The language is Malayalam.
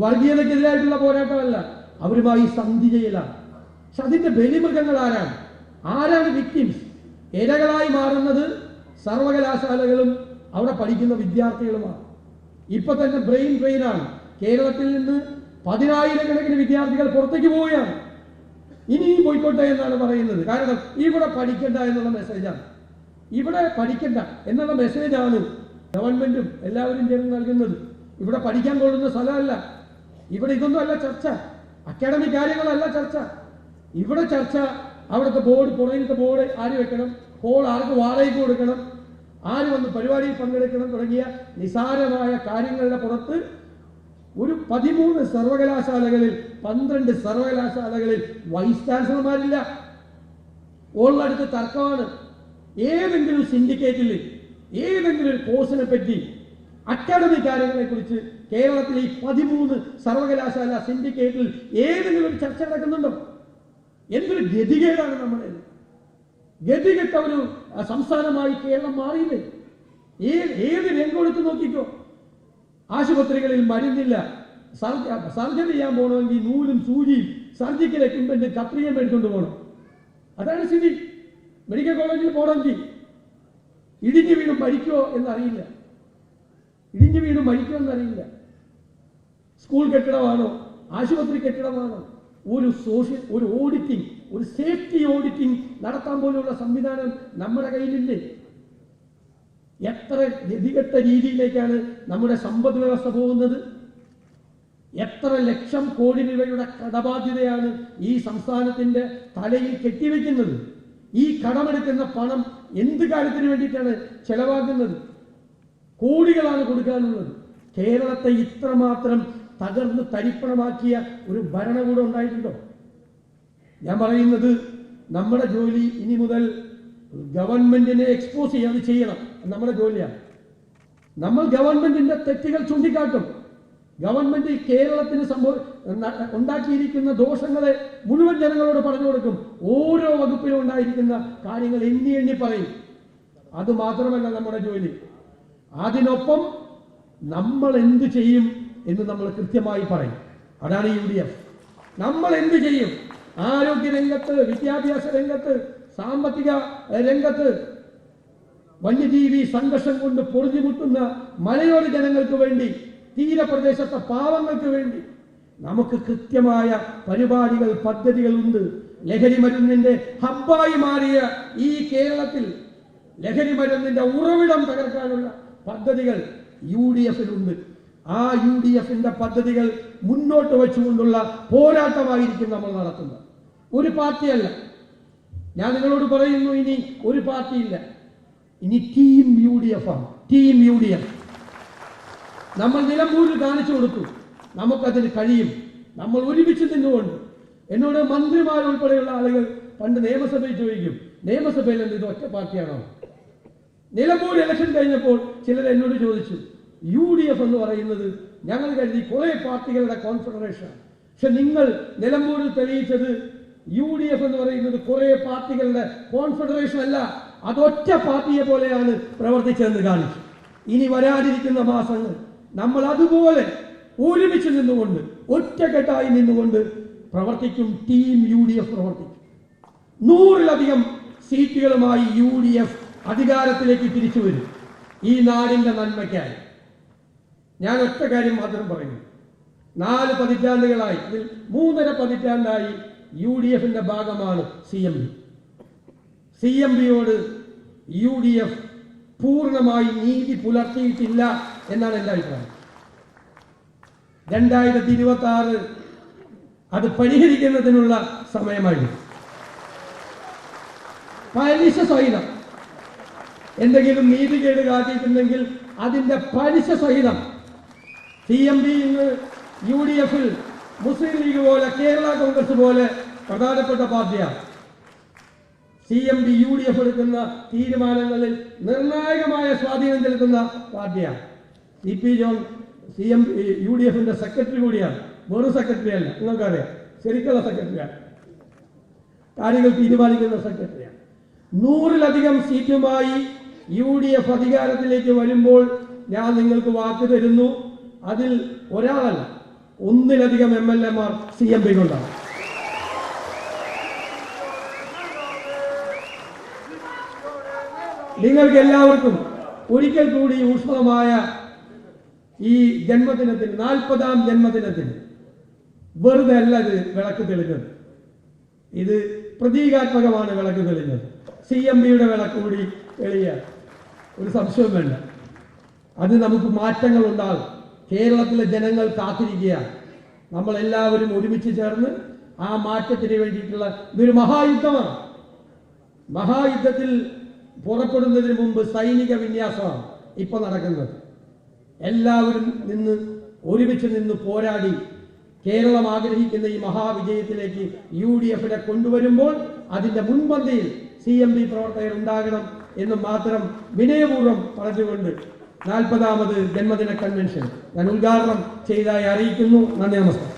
വർഗീയതയ്ക്കെതിരായിട്ടുള്ള പോരാട്ടമല്ല, അവരുമായി സന്ധി ചെയ്യലാണ്. പക്ഷെ അതിന്റെ ബലിമൃഗങ്ങൾ ആരാണ് വിക്ടിംസ്? ഇരകളായി മാറുന്നത് സർവകലാശാലകളും അവിടെ പഠിക്കുന്ന വിദ്യാർത്ഥികളുമാണ്. ഇപ്പൊ തന്നെ ബ്രെയിൻ ഡ്രെയിനാണ്. കേരളത്തിൽ നിന്ന് 10,000 വിദ്യാർത്ഥികൾ പുറത്തേക്ക് പോവുകയാണ്. ഇനിയും പോയിക്കോട്ടെ എന്നാണ് പറയുന്നത്. കാരണം ഇവിടെ പഠിക്കണ്ട എന്നുള്ള മെസ്സേജാണ്. ഇവിടെ പഠിക്കണ്ട എന്നുള്ള മെസ്സേജാണ് ഗവൺമെന്റും എല്ലാവരും ചേർന്ന് നൽകുന്നത്. ഇവിടെ പഠിക്കാൻ കൊള്ളുന്ന സ്ഥലമല്ല. ഇവിടെ ഇതൊന്നും അല്ല ചർച്ച. അക്കാഡമിക് കാര്യങ്ങളല്ല ചർച്ച. ഇവിടെ ചർച്ച അവിടുത്തെ ബോർഡ്, പുറകിലത്തെ ബോർഡ് ആര് വെക്കണം, ഹോൾ ആർക്ക് വാടകയ്ക്ക് കൊടുക്കണം, ആര് വന്ന് പരിപാടിയിൽ പങ്കെടുക്കണം തുടങ്ങിയ നിസാരമായ കാര്യങ്ങളുടെ പുറത്ത് ഒരു 13 സർവകലാശാലകളിൽ 12 സർവകലാശാലകളിൽ വൈസ് ചാൻസലർമാരില്ല. ഓളടുത്ത് തർക്കമാണ്. ഏതെങ്കിലും സിൻഡിക്കേറ്റിൽ ഏതെങ്കിലും ഒരു കോഴ്സിനെ പറ്റി അക്കാഡമിക് കാര്യങ്ങളെ കുറിച്ച് കേരളത്തിലെ ഈ 13 സർവകലാശാല സിൻഡിക്കേറ്റിൽ ഏതെങ്കിലും ഒരു ചർച്ച നടക്കുന്നുണ്ടോ? എന്തൊരു ഗതികേടാണ് നമ്മുടെ. ഗതികെട്ട ഒരു സംസ്ഥാനമായി കേരളം മാറിയില്ലേ? ഏത് രംഗം എടുത്ത് നോക്കിക്കോ. ആശുപത്രികളിൽ മരുന്നില്ല. സർജറി ചെയ്യാൻ പോകണമെങ്കിൽ നൂലും സൂചിയും സർജിക്കൽ എക്യുപ്മെന്റ് കത്രികയും എടുത്തുകൊണ്ട് പോകണം. അതാണ് സ്ഥിതി. മെഡിക്കൽ കോളേജിൽ പോകണമെങ്കിൽ ഇടിഞ്ഞു വീണും മരിക്കുമോ എന്നറിയില്ല. സ്കൂൾ കെട്ടിടമാണോ, ആശുപത്രി കെട്ടിടമാണോ, ഒരു ഓഡിറ്റിംഗ്, ഒരു സേഫ്റ്റി ഓഡിറ്റിംഗ് നടത്താൻ പോലുള്ള സംവിധാനം നമ്മുടെ കയ്യിലില്ലേ? എത്ര ഗതികെട്ട രീതിയിലേക്കാണ് നമ്മുടെ സമ്പദ് വ്യവസ്ഥ പോകുന്നത്? എത്ര ലക്ഷം കോടി രൂപയുടെ കടബാധ്യതയാണ് ഈ സംസ്ഥാനത്തിന്റെ തലയിൽ കെട്ടിവെക്കുന്നത്? ഈ കടമെടുക്കുന്ന പണം എന്ത് കാര്യത്തിന് വേണ്ടിയിട്ടാണ് ചെലവാക്കുന്നത്? കോടികളാണ് കൊടുക്കാനുള്ളത്. കേരളത്തെ ഇത്രമാത്രം തകർന്ന് തരിപ്പണമാക്കിയ ഒരു ഭരണകൂടം ഉണ്ടായിട്ടുണ്ടോ? ഞാൻ പറയുന്നത് നമ്മുടെ ജോലി ഇനി മുതൽ ഗവൺമെന്റിനെ എക്സ്പോസ് ചെയ്യാതെ ചെയ്യണം. നമ്മുടെ ജോലിയാണ്. നമ്മൾ ഗവൺമെന്റിന്റെ തെറ്റുകൾ ചൂണ്ടിക്കാട്ടും. ഗവൺമെന്റ് കേരളത്തിന് ഉണ്ടാക്കിയിരിക്കുന്ന ദോഷങ്ങളെ മുഴുവൻ ജനങ്ങളോട് പറഞ്ഞു കൊടുക്കും. ഓരോ വകുപ്പിലും ഉണ്ടായിരിക്കുന്ന കാര്യങ്ങൾ എണ്ണി പറയും. അത് മാത്രമല്ല നമ്മുടെ ജോലി. അതിനൊപ്പം നമ്മൾ എന്ത് ചെയ്യും എന്ന് നമ്മൾ കൃത്യമായി പറയും. അതാണ് UDF. നമ്മൾ എന്ത് ചെയ്യും? ആരോഗ്യ രംഗത്ത്, വിദ്യാഭ്യാസ രംഗത്ത്, സാമ്പത്തിക രംഗത്ത്, വന്യജീവി സംഘർഷം കൊണ്ട് പൊറുതിമുട്ടുന്ന മലയോര ജനങ്ങൾക്ക് വേണ്ടി, തീരപ്രദേശത്തെ പാവങ്ങൾക്ക് വേണ്ടി നമുക്ക് കൃത്യമായ പരിപാടികൾ, പദ്ധതികളുണ്ട്. ലഹരി മരുന്നിന്റെ ഹബ്ബായി മാറിയ ഈ കേരളത്തിൽ ലഹരി മരുന്നിന്റെ ഉറവിടം തകർക്കാനുള്ള പദ്ധതികൾ UDF-ലുണ്ട്. ആ UDF-ന്റെ പദ്ധതികൾ മുന്നോട്ട് വെച്ചുകൊണ്ടുള്ള പോരാട്ടമായിരിക്കും നമ്മൾ നടത്തുന്നത്. ഒരു പാർട്ടിയല്ല. ഞാൻ നിങ്ങളോട് പറയുന്നു, ഇനി ഒരു പാർട്ടിയില്ല. ഇനി ടീം UDF ആണ്. ടീം UDF നമ്മൾ നിലമ്പൂരിൽ കാണിച്ചു കൊടുത്തു. നമുക്കതിന് കഴിയും. നമ്മൾ ഒരുമിച്ച് നിന്നുകൊണ്ട്. എന്നോട് മന്ത്രിമാരുൾപ്പെടെയുള്ള ആളുകൾ പണ്ട് നിയമസഭയിൽ ചോദിക്കും, നിയമസഭയിൽ എന്ത് ഇത് ഒറ്റ പാർട്ടിയാണോ? നിലമ്പൂർ ഇലക്ഷൻ കഴിഞ്ഞപ്പോൾ ചിലർ എന്നോട് ചോദിച്ചു, UDF എന്ന് പറയുന്നത് ഞങ്ങൾ കരുതി കുറെ പാർട്ടികളുടെ കോൺഫെഡറേഷനാണ്. പക്ഷെ നിങ്ങൾ നിലമ്പൂരിൽ തെളിയിച്ചത് UDF എന്ന് പറയുന്നത് കുറെ പാർട്ടികളുടെ കോൺഫെഡറേഷൻ അല്ല, അതൊറ്റ പാർട്ടിയെ പോലെയാണ് പ്രവർത്തിച്ചതെന്ന് കാണിച്ചു. ഇനി വരാതിരിക്കുന്ന മാസങ്ങൾ നമ്മൾ അതുപോലെ ഒരുമിച്ച് നിന്നുകൊണ്ട്, ഒറ്റക്കെട്ടായി നിന്നുകൊണ്ട് പ്രവർത്തിക്കും. ടീം UDF പ്രവർത്തിക്കും. 100-ലധികം സീറ്റുകളുമായി UDF അധികാരത്തിലേക്ക് തിരിച്ചു വരും. ഈ നാടിന്റെ നന്മയ്ക്കായി. ഞാൻ ഒറ്റ കാര്യം മാത്രം പറയുന്നു. 4 പതിറ്റാണ്ടുകളായി, ഇതിൽ 3.5 പതിറ്റാണ്ടായി UDF-ന്റെ ഭാഗമാണ് CMB. CMB-യോട് UDF പൂർണ്ണമായി നീതി പുലർത്തിയിട്ടില്ല എന്നാണ് എൻ്റെ അഭിപ്രായം. 2026 അത് പരിഹരിക്കുന്നതിനുള്ള സമയമായിരുന്നു. പലിശ സഹിതം എന്തെങ്കിലും നീതികേട് കാട്ടിയിട്ടുണ്ടെങ്കിൽ അതിന്റെ പലിശ സഹിതം CMB ഇന്ന് UDF-ൽ മുസ്ലിം ലീഗ് പോലെ, കേരള കോൺഗ്രസ് പോലെ പ്രധാനപ്പെട്ട പാർട്ടിയാണ്. CMB UDF എടുക്കുന്ന തീരുമാനങ്ങളിൽ നിർണായകമായ സ്വാധീനം ചെലുത്തുന്ന പാർട്ടിയാണ്. CP ജോൺ UDF-ന്റെ സെക്രട്ടറി കൂടിയാണ്. വെറും സെക്രട്ടറി അല്ല, നിങ്ങൾക്കറിയാം, ശരിക്കുള്ള സെക്രട്ടറിയാണ്. കാര്യങ്ങൾ തീരുമാനിക്കുന്ന സെക്രട്ടറിയാണ്. 100-ലധികം സീറ്റുമായി UDF അധികാരത്തിലേക്ക് വരുമ്പോൾ ഞാൻ നിങ്ങൾക്ക് വാക്ക് തരുന്നു, അതിൽ ഒരാളല്ല, ഒന്നിലധികം MLA-മാർ CMP കൊണ്ടാണ്. നിങ്ങൾക്ക് എല്ലാവർക്കും ഒരിക്കൽ കൂടി ഊഷ്മളമായ ഈ ജന്മദിനത്തിന് 40ാം ജന്മദിനത്തിന് വെറുതെ അല്ല ഇത് വിളക്ക് തെളിഞ്ഞത്. ഇത് പ്രതീകാത്മകമാണ് വിളക്ക് തെളിഞ്ഞത്. CMB-യുടെ വിളക്ക് കൂടി തെളിയാൻ ഒരു സംശയവും വേണ്ട. അത് നമുക്ക് മാറ്റങ്ങൾ ഉണ്ടാകും. കേരളത്തിലെ ജനങ്ങൾ കാത്തിരിക്കുകയാണ്. നമ്മളെല്ലാവരും ഒരുമിച്ച് ചേർന്ന് ആ മാറ്റത്തിന് വേണ്ടിയിട്ടുള്ള ഇതൊരു മഹായുദ്ധമാണ്. മഹായുദ്ധത്തിൽ പുറപ്പെടുന്നതിന് മുമ്പ് സൈനിക വിന്യാസമാണ് ഇപ്പോൾ നടക്കുന്നത്. എല്ലാവരും ഒരുമിച്ച് നിന്ന് പോരാടി കേരളം ആഗ്രഹിക്കുന്ന ഈ മഹാവിജയത്തിലേക്ക് UDF-നെ കൊണ്ടുവരുമ്പോൾ അതിന്റെ മുൻപന്തിയിൽ CMB പ്രവർത്തകർ ഉണ്ടാകണം എന്ന് മാത്രം വിനയപൂർവ്വം പറഞ്ഞുകൊണ്ട് 40ാമത് ജന്മദിന കൺവെൻഷൻ ഞാൻ ഉദ്ഘാടനം ചെയ്തതായി അറിയിക്കുന്നു. നന്ദി, നമസ്കാരം.